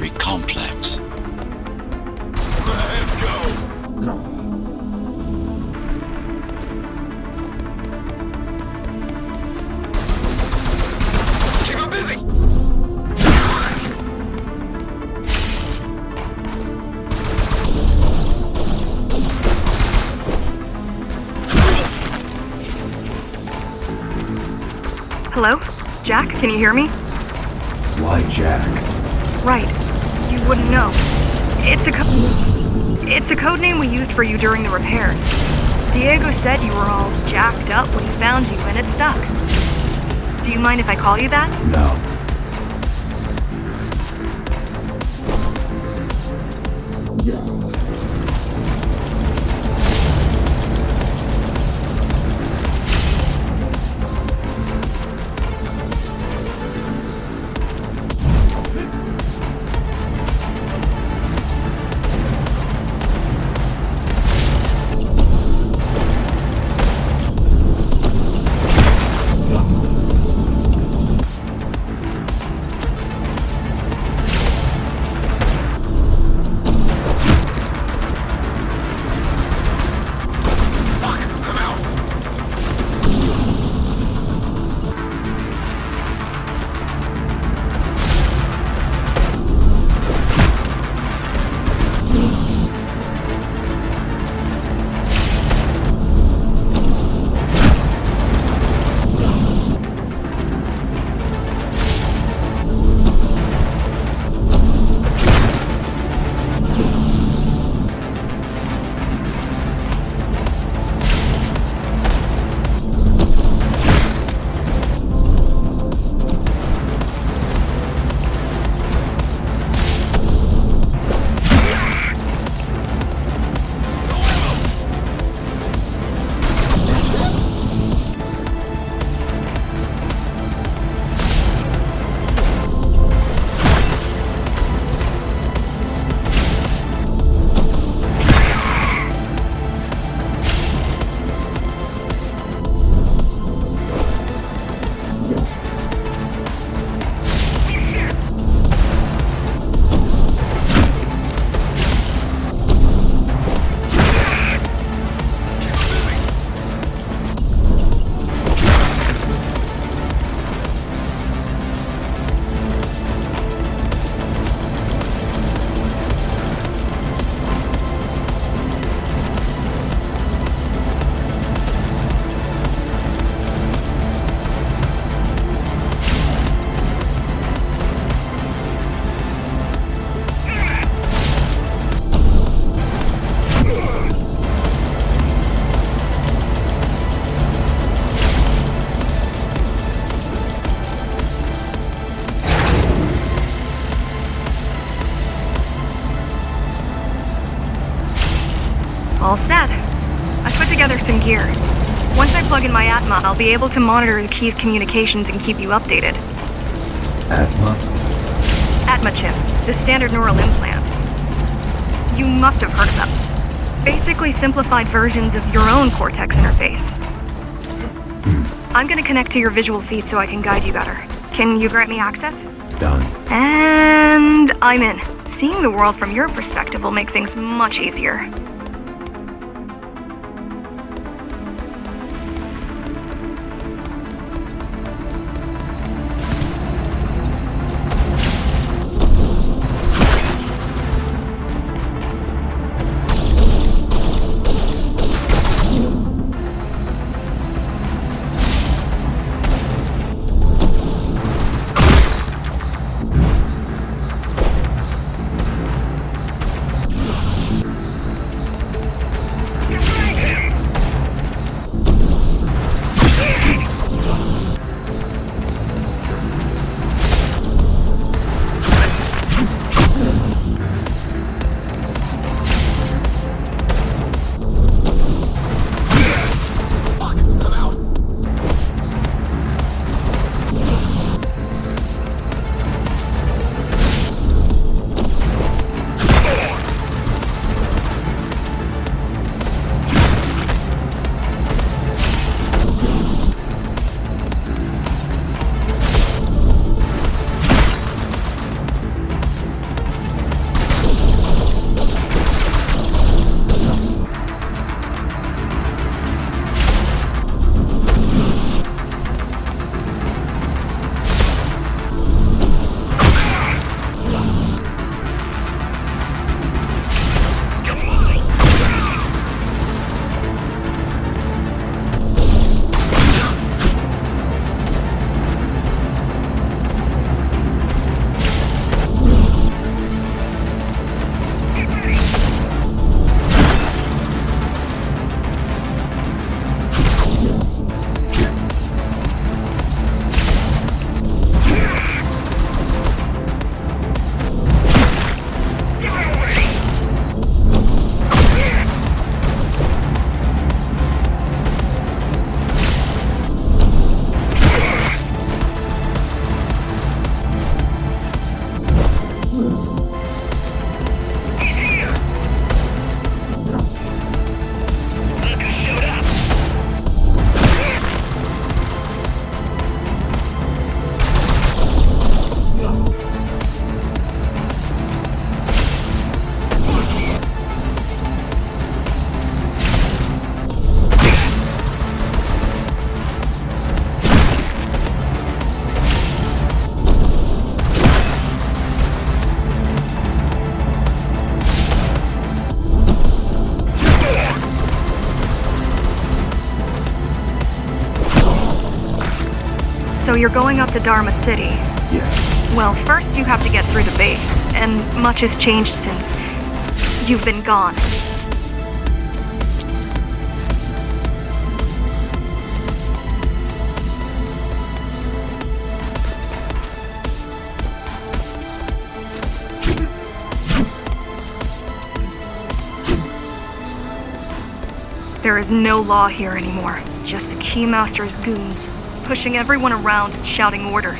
circuitry complex. Let's go! Keep him busy! Hello? Jack, can you hear me? Why Jack? Right. You wouldn't know. It's a code name we used for you during the repairs. Diego said you were all jacked up when he found you and it stuck. Do you mind if I call you that? No. All set. I put together some gear. Once I plug in my Atma, I'll be able to monitor the key's communications and keep you updated. Atma? Atma chip, the standard neural implant. You must have heard of them. Basically simplified versions of your own Cortex interface. I'm gonna connect to your visual feed so I can guide you better. Can you grant me access? Done. And I'm in. Seeing the world from your perspective will make things much easier. He's here! Look who showed up! So you're going up to Dharma City. Yes. Well, first you have to get through the base, and much has changed since you've been gone. There is no law here anymore, just the Keymaster's goons, pushing everyone around and shouting orders.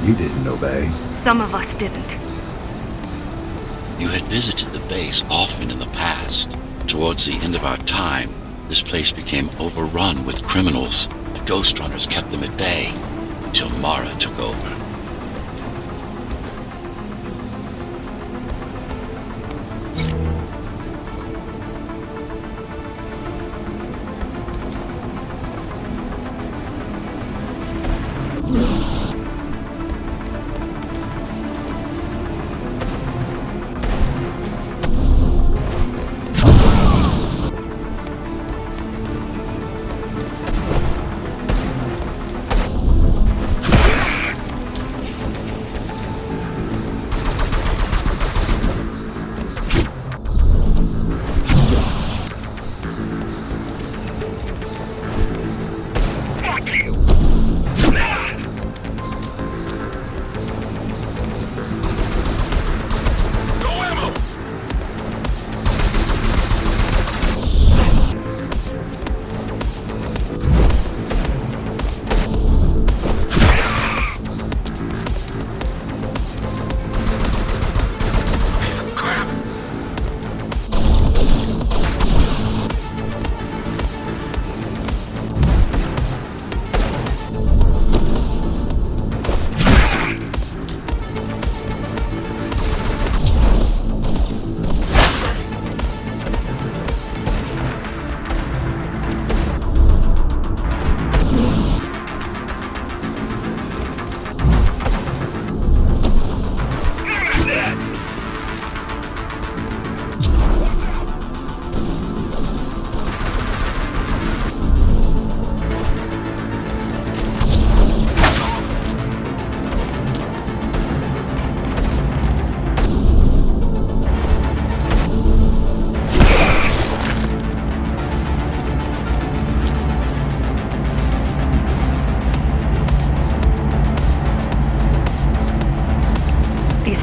You didn't obey. Some of us didn't. You had visited the base often in the past. Towards the end of our time, this place became overrun with criminals. The Ghostrunners kept them at bay until Mara took over.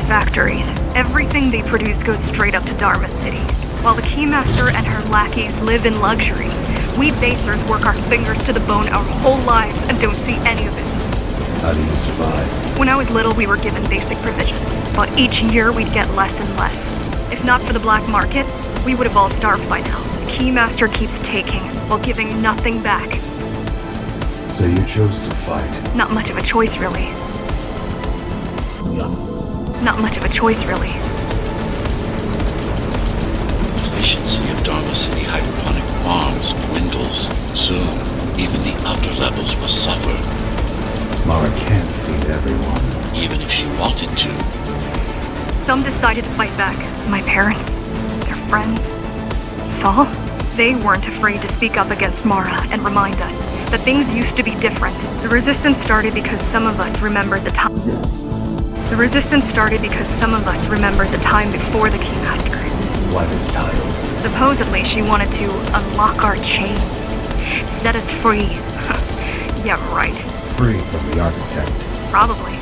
Factories. Everything they produce goes straight up to Dharma City. While the Keymaster and her lackeys live in luxury, we basers work our fingers to the bone our whole lives and don't see any of it. How do you survive? When I was little, we were given basic provisions, but each year we'd get less and less. If not for the black market, we would have all starved by now. The Keymaster keeps taking, while giving nothing back. So you chose to fight? Not much of a choice, really. Not much of a choice, really. Efficiency of Dharma City hydroponic farms dwindles. Soon, even the upper levels will suffer. Mara can't feed everyone. Even if she wanted to. Some decided to fight back. My parents, their friends, Saul. They weren't afraid to speak up against Mara and remind us that things used to be different. The resistance started because some of us remembered the time. The resistance started because some of us remembered the time before the Keymaster. Why this title? Supposedly, she wanted to unlock our chains, set us free. Yeah, right. Free from the architect. Probably.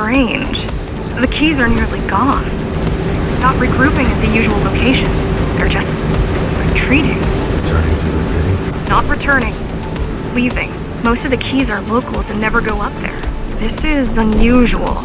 Strange. The keys are nearly gone. Not regrouping at the usual locations. They're just retreating. Returning to the city? Not returning. Leaving. Most of the keys are locals and never go up there. This is unusual.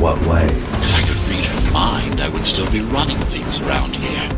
What way? If I could read her mind, I would still be running things around here.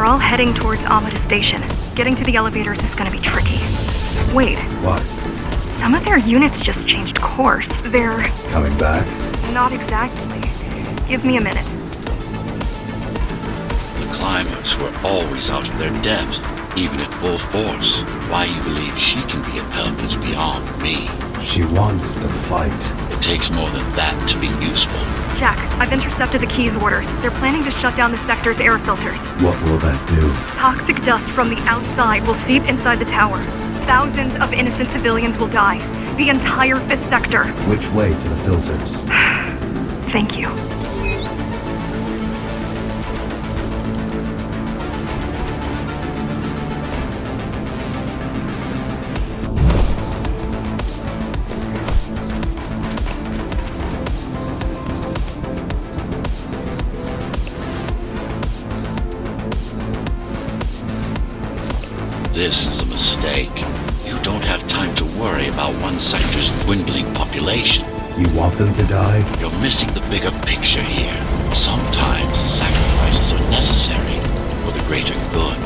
They're all heading towards Amada Station. Getting to the elevators is gonna be tricky. Wait, What? some of their units just changed course. They're... Coming back? not exactly. Give me a minute. The climbers were always out of their depth, even at full force. Why you believe she can be upheld is beyond me. She wants to fight. It takes more than that to be useful. Jack, I've intercepted the Key's orders. They're planning to shut down the sector's air filters. What will that do? Toxic dust from the outside will seep inside the tower. Thousands of innocent civilians will die. The entire 5th sector. Which way to the filters? Thank you. This is a mistake. You don't have time to worry about one sector's dwindling population. You want them to die? You're missing the bigger picture here. Sometimes sacrifices are necessary for the greater good.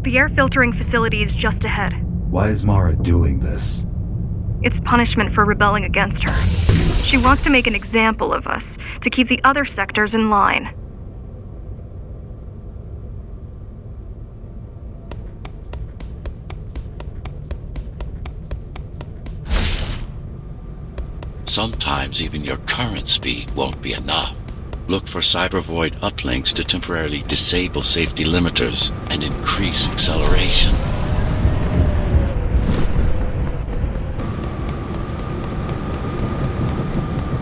The air filtering facility is just ahead. Why is Mara doing this? It's punishment for rebelling against her. She wants to make an example of us, to keep the other sectors in line. Sometimes even your current speed won't be enough. Look for cybervoid uplinks to temporarily disable safety limiters and increase acceleration.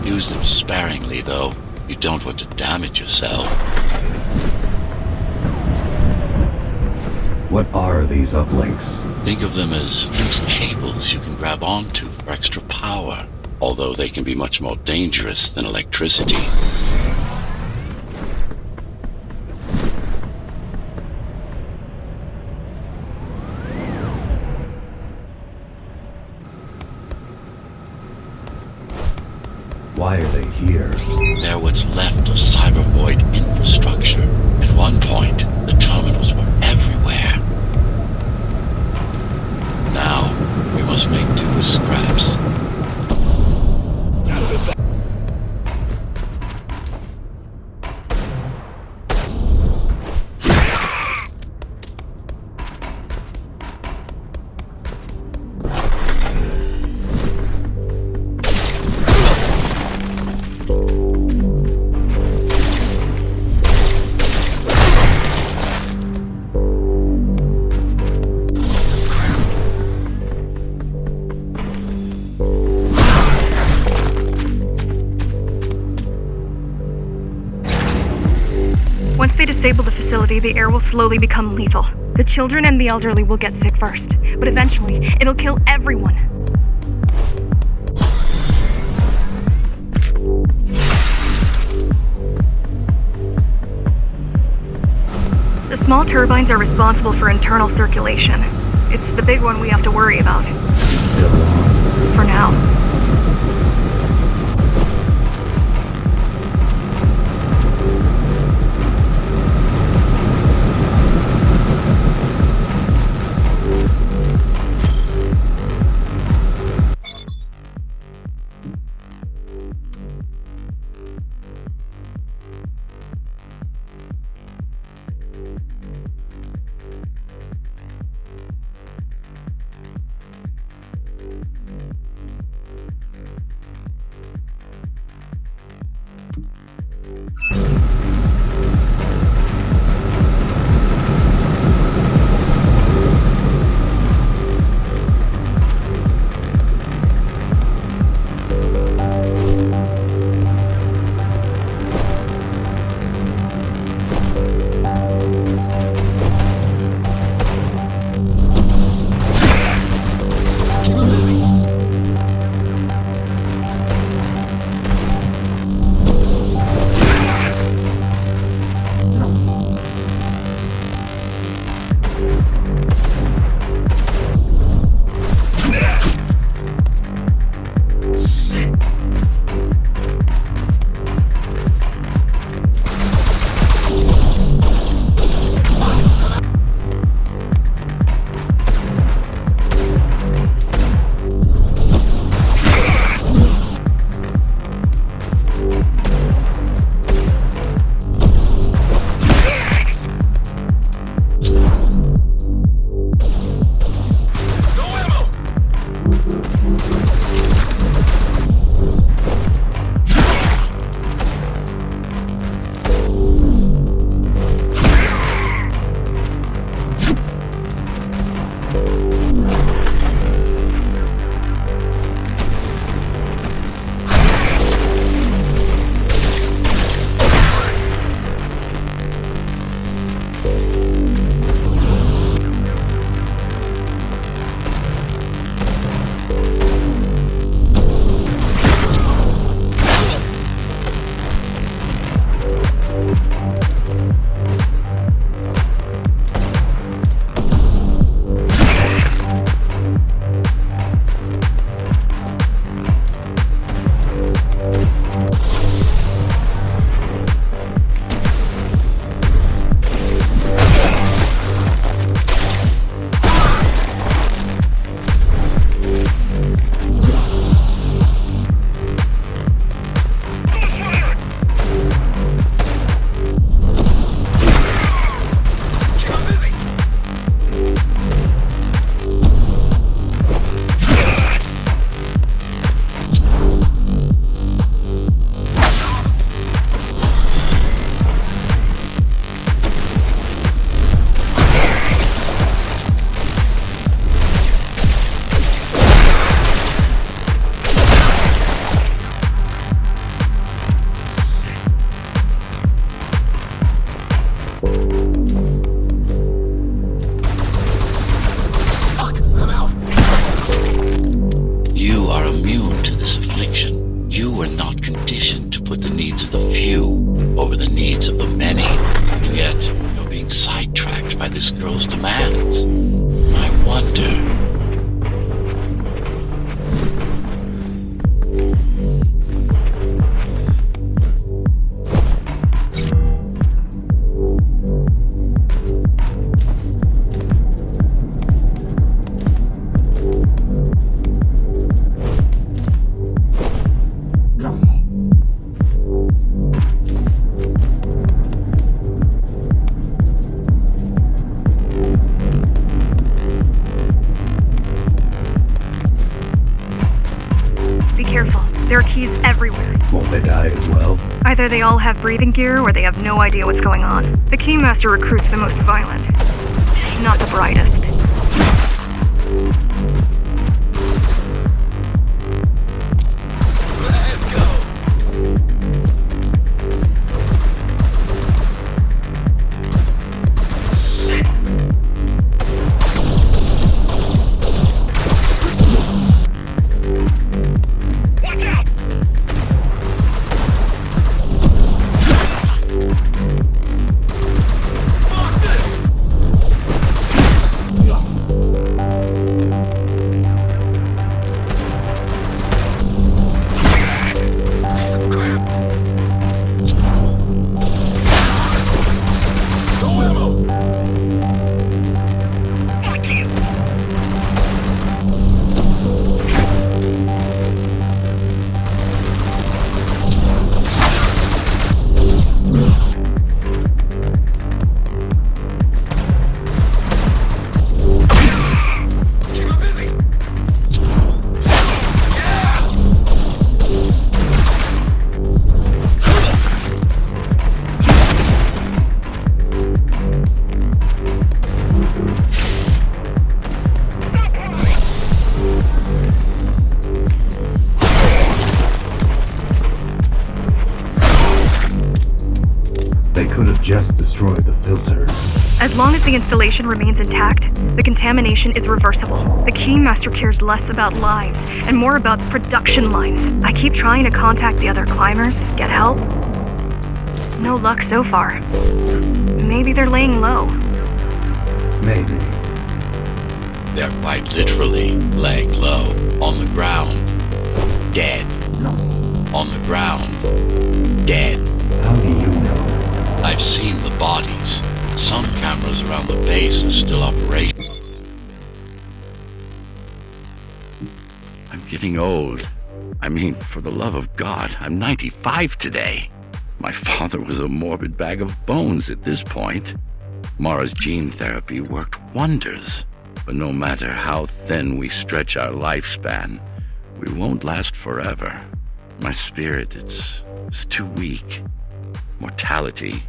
Use them sparingly, though. You don't want to damage yourself. What are these uplinks? Think of them as loose cables you can grab onto for extra power, although they can be much more dangerous than electricity. Why are they here? They're what's left of cybervoid infrastructure. At one point, the terminals were everywhere. Now, we must make do with scraps. Once they disable the facility, the air will slowly become lethal. The children and the elderly will get sick first, but eventually, it'll kill everyone. The small turbines are responsible for internal circulation. It's the big one we have to worry about. It's still on. For now. affliction. You are not conditioned to put the needs of the few over the needs of the many. And yet, you're being sidetracked by this girl's demands. I wonder. There are keys everywhere. Won't they die as well? Either they all have breathing gear or they have no idea what's going on. The Keymaster recruits the most violent, not the brightest. Just destroy the filters. As long as the installation remains intact, the contamination is reversible. The Keymaster cares less about lives and more about production lines. I keep trying to contact the other climbers, get help. No luck so far. Maybe they're laying low. Maybe. They're quite literally laying low, on the ground, dead. On the ground, dead. How do you know? I've seen the bodies. Some cameras around the base are still operational. I'm getting old. I mean, for the love of God, I'm 95 today. My father was a morbid bag of bones at this point. Mara's gene therapy worked wonders. But no matter how thin we stretch our lifespan, we won't last forever. My spirit, it's too weak. Mortality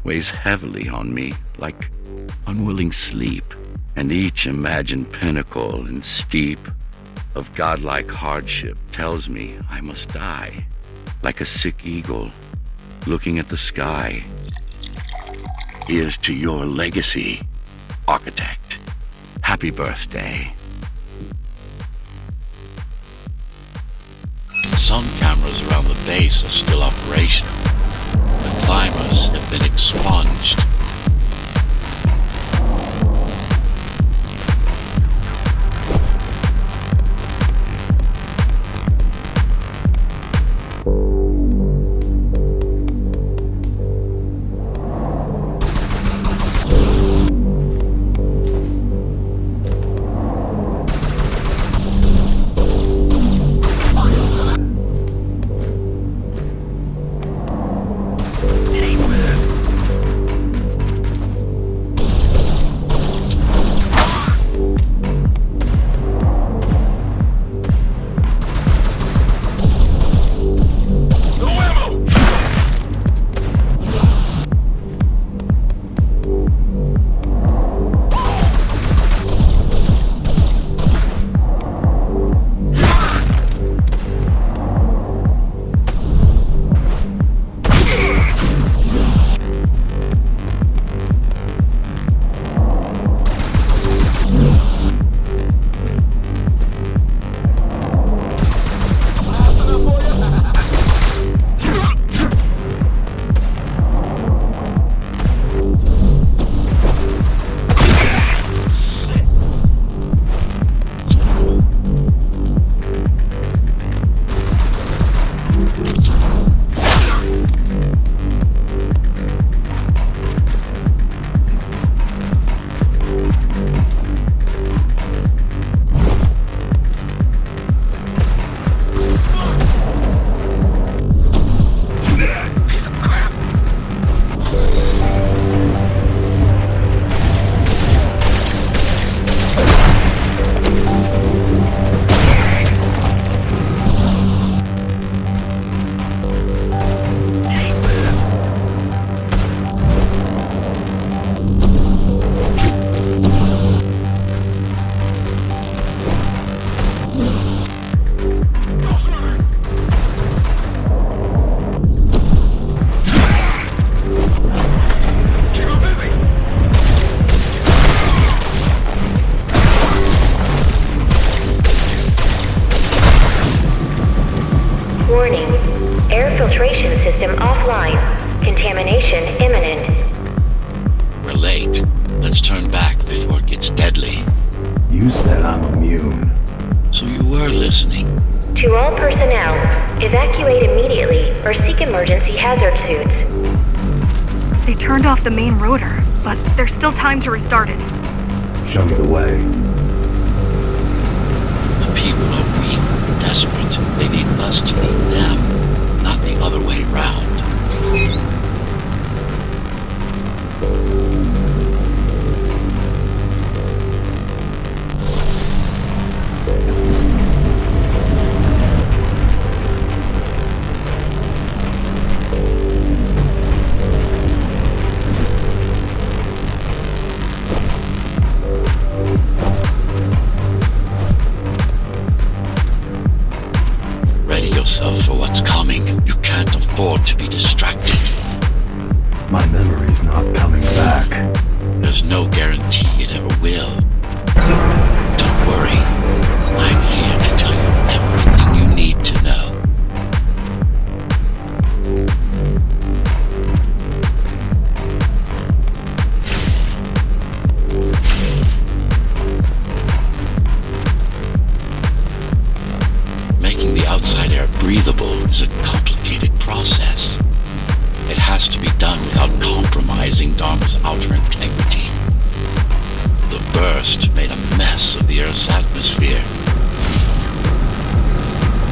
weighs heavily on me like unwilling sleep, and each imagined pinnacle and steep of godlike hardship tells me I must die, like a sick eagle looking at the sky. Here's to your legacy, architect. Happy birthday. Some cameras around the base are still operational. The climbers have been expunged. filtration system offline. Contamination imminent. We're late. Let's turn back before it gets deadly. You said I'm immune. So you were listening. To all personnel, evacuate immediately or seek emergency hazard suits. They turned off the main rotor, but there's still time to restart it. Show me the way. The people are weak, desperate. They need us to need them, not the other way round. Ready yourself for what's coming. You can't afford to be distracted. My memory's not coming back. There's no guarantee it ever will. Don't worry. I'm here to tell you everything you need to know. Making the outside air breathable is a complicated process. It has to be done without compromising Dharma's outer integrity. The burst made a mess of the Earth's atmosphere.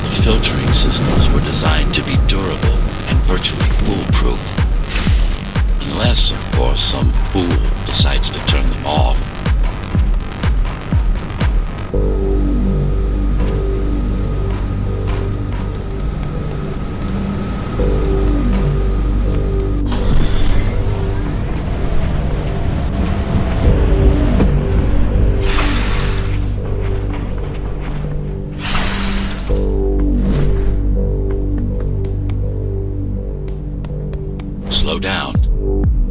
The filtering systems were designed to be durable and virtually foolproof. Unless, of course, some fool decides to turn them off. Slow down.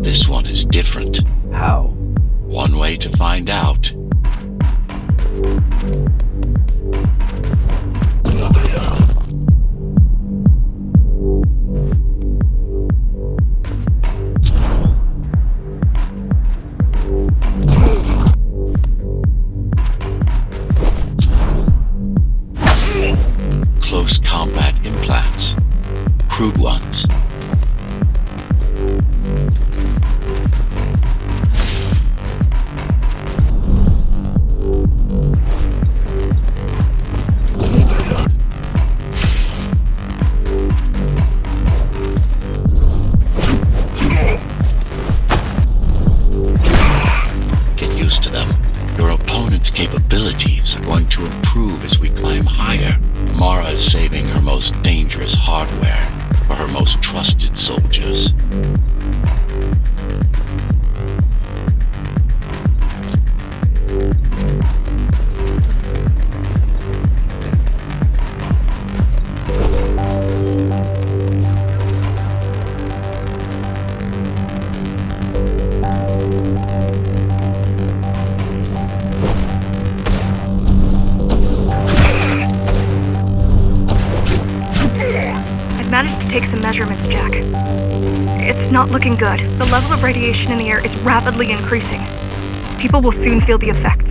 This one is different. How? One way to find out. Close combat implants. Crude ones. Get used to them. Your opponent's capabilities are going to improve as we climb higher. Mara is saving her most dangerous hardware for her most trusted soldiers. Managed to take some measurements, Jack. It's not looking good. The level of radiation in the air is rapidly increasing. People will soon feel the effects.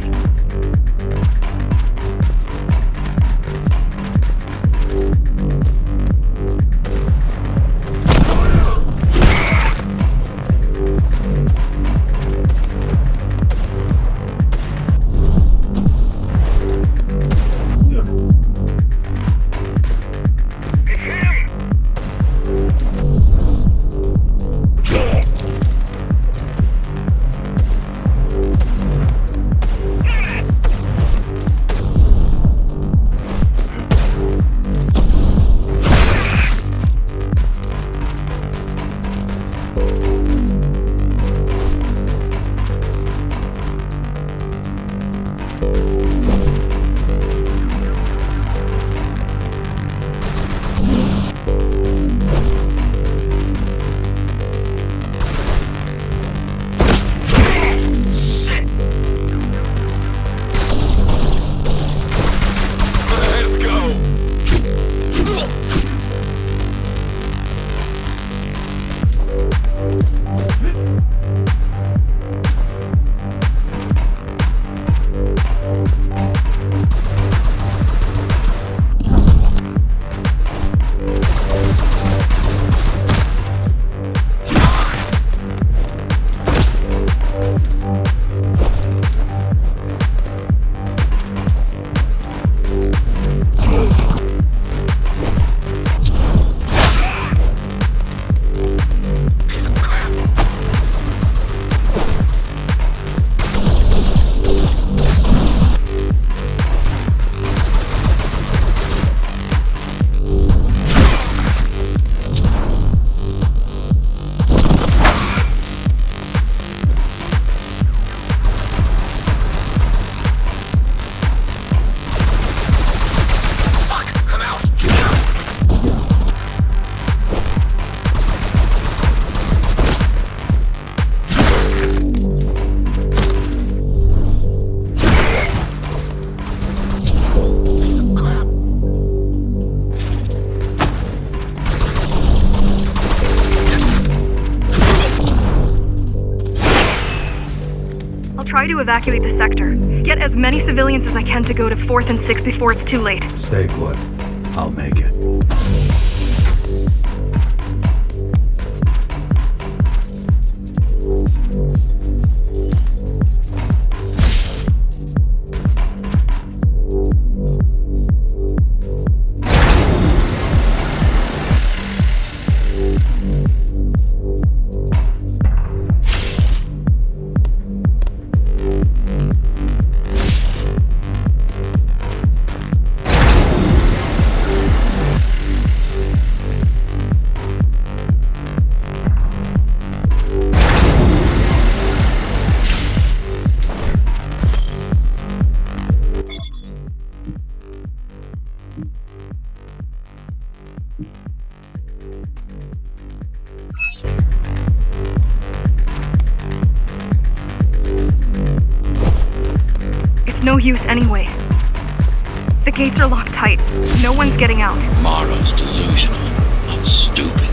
try to evacuate the sector. Get as many civilians as I can to go to 4th and 6th before it's too late. Stay put. I'll make it. It's no use anyway. The gates are locked tight. No one's getting out. Mara's delusional, not stupid.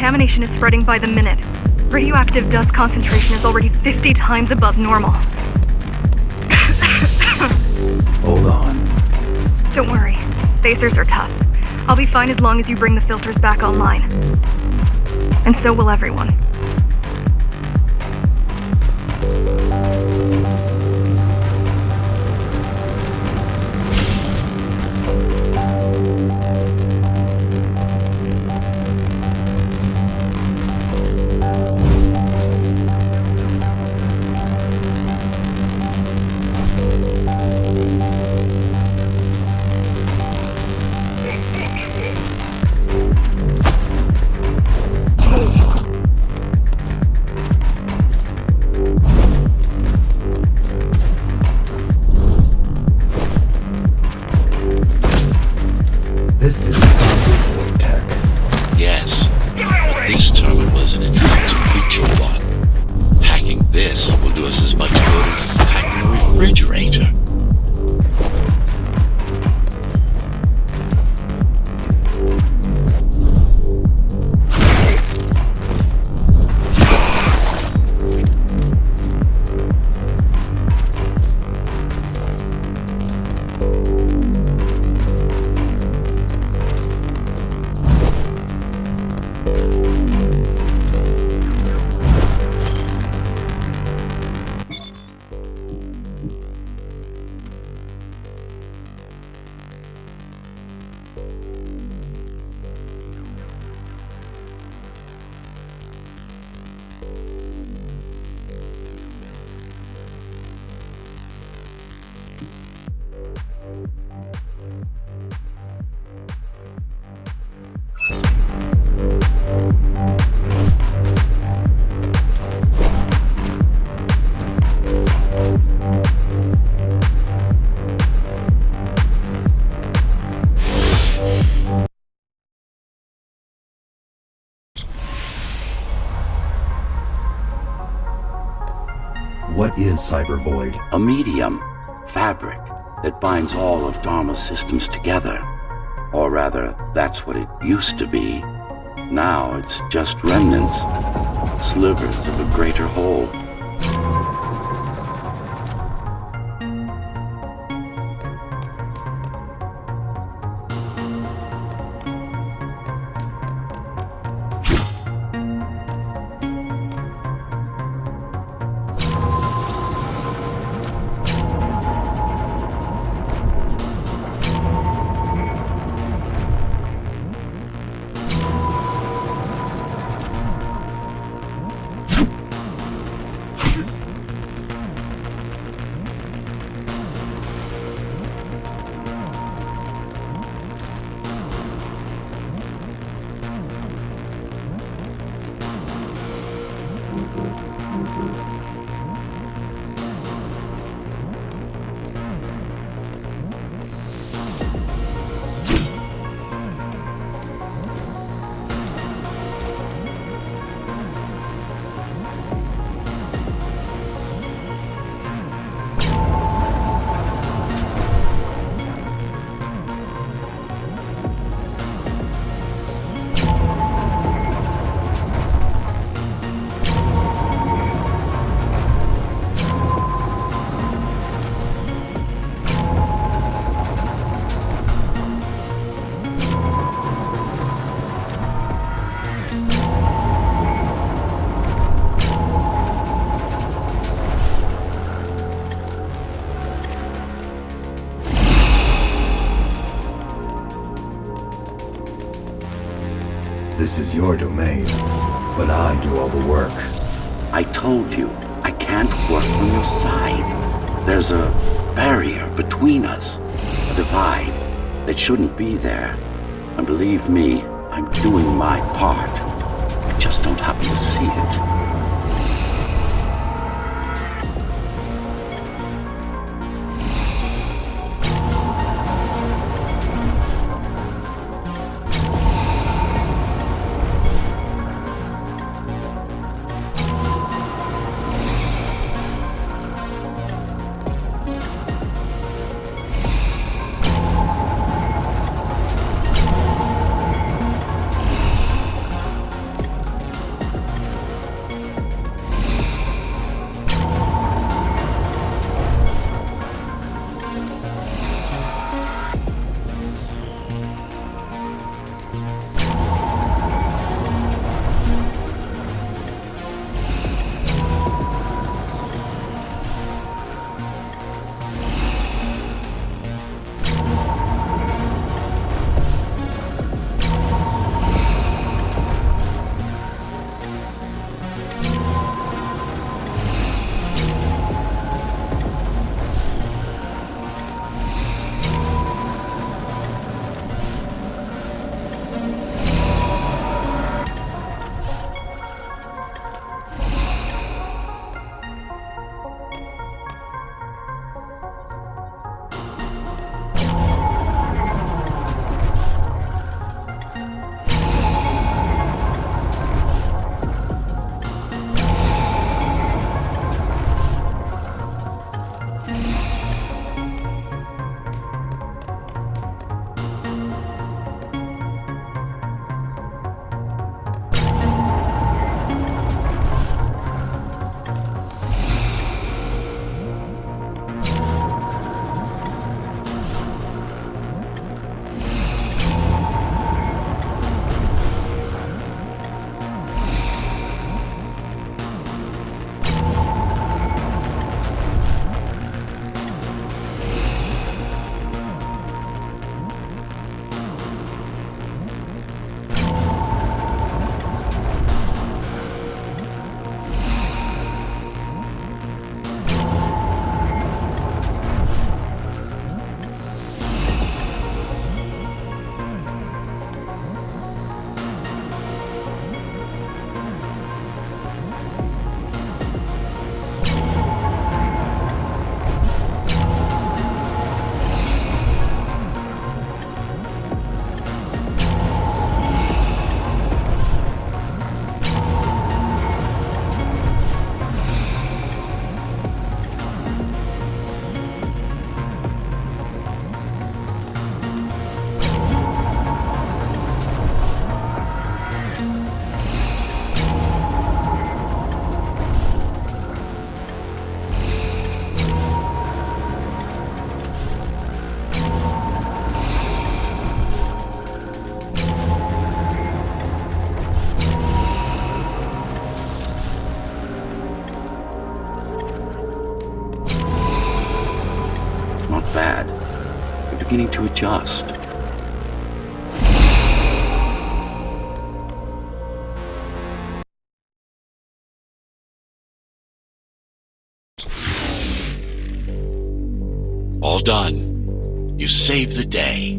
contamination is spreading by the minute. Radioactive dust concentration is already 50 times above normal. Hold on. Don't worry. Spacers are tough. I'll be fine as long as you bring the filters back online. And so will everyone. This is cyber tech. Yes, but this terminal is an advanced creature one. Hacking this will do us as much good as hacking a refrigerator. What is Cyber Void? A medium, fabric, that binds all of Dharma's systems together. Or rather, that's what it used to be. Now it's just remnants, slivers of a greater whole. This is your domain, but I do all the work. I told you, I can't work on your side. There's a barrier between us, a divide that shouldn't be there. And believe me, I'm doing my part. I just don't happen to see it. bad. You're beginning to adjust. All done. You saved the day.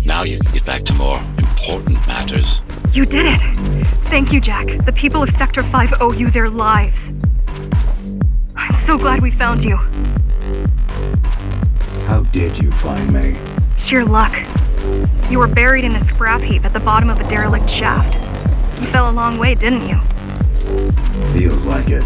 Now you can get back to more important matters. You did it! Thank you, Jack. The people of Sector 5 owe you their lives. I'm so glad we found you. How did you find me? Sheer luck. You were buried in a scrap heap at the bottom of a derelict shaft. You fell a long way, didn't you? Feels like it.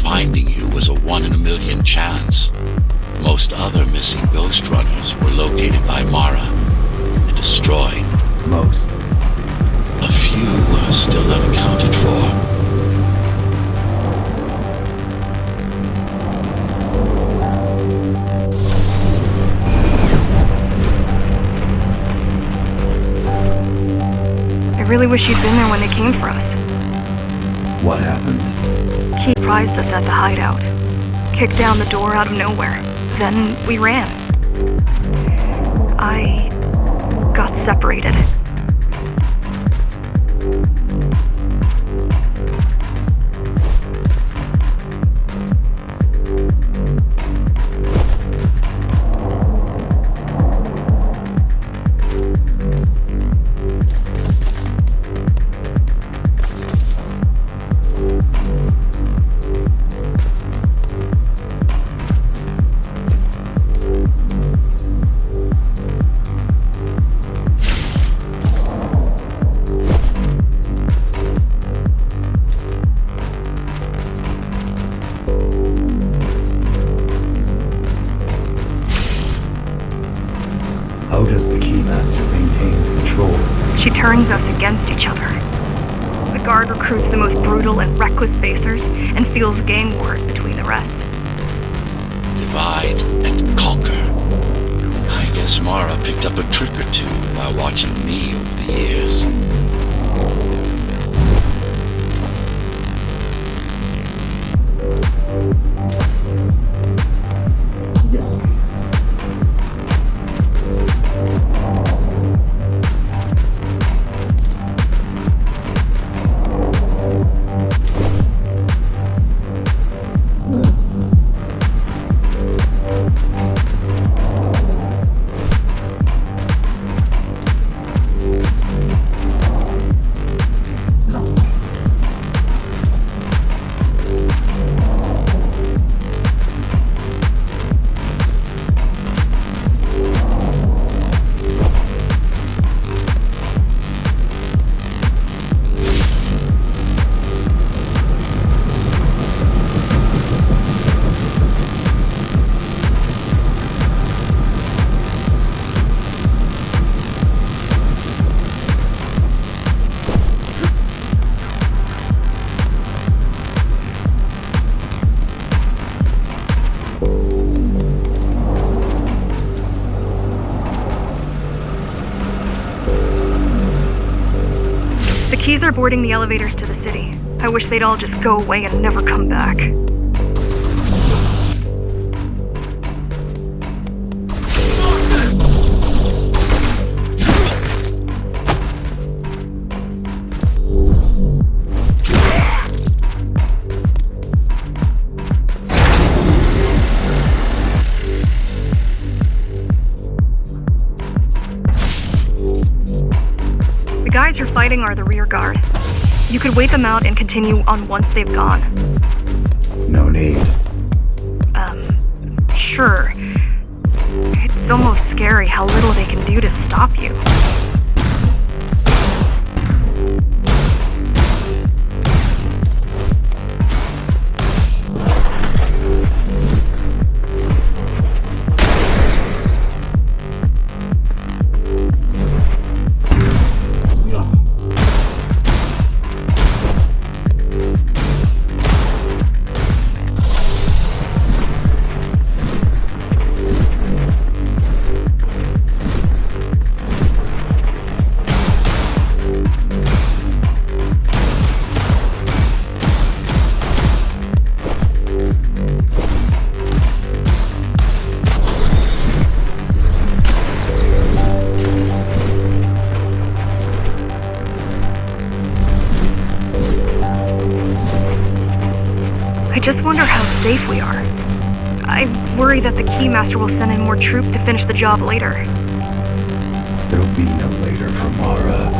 Finding you was a 1 in a million chance. Most other missing Ghostrunners were located by Mara and destroyed. Most. A few are still unaccounted for. I really wish you'd been there when they came for us. What happened? He surprised us at the hideout. Kicked down the door out of nowhere. Then we ran. I got separated. does the Keymaster maintain control? She turns us against each other. The Guard recruits the most brutal and reckless basers and fuels gang wars between the rest. Divide and conquer. I guess Mara picked up a trick or two while watching me over the years. The Keys are boarding the elevators to the city. I wish they'd all just go away and never come back. The guys you're fighting are the rear guard. You could wait them out and continue on once they've gone. No need. Sure. It's almost scary how little they can do to stop you. I just wonder how safe we are. I worry that the Keymaster will send in more troops to finish the job later. There'll be no later for Mara.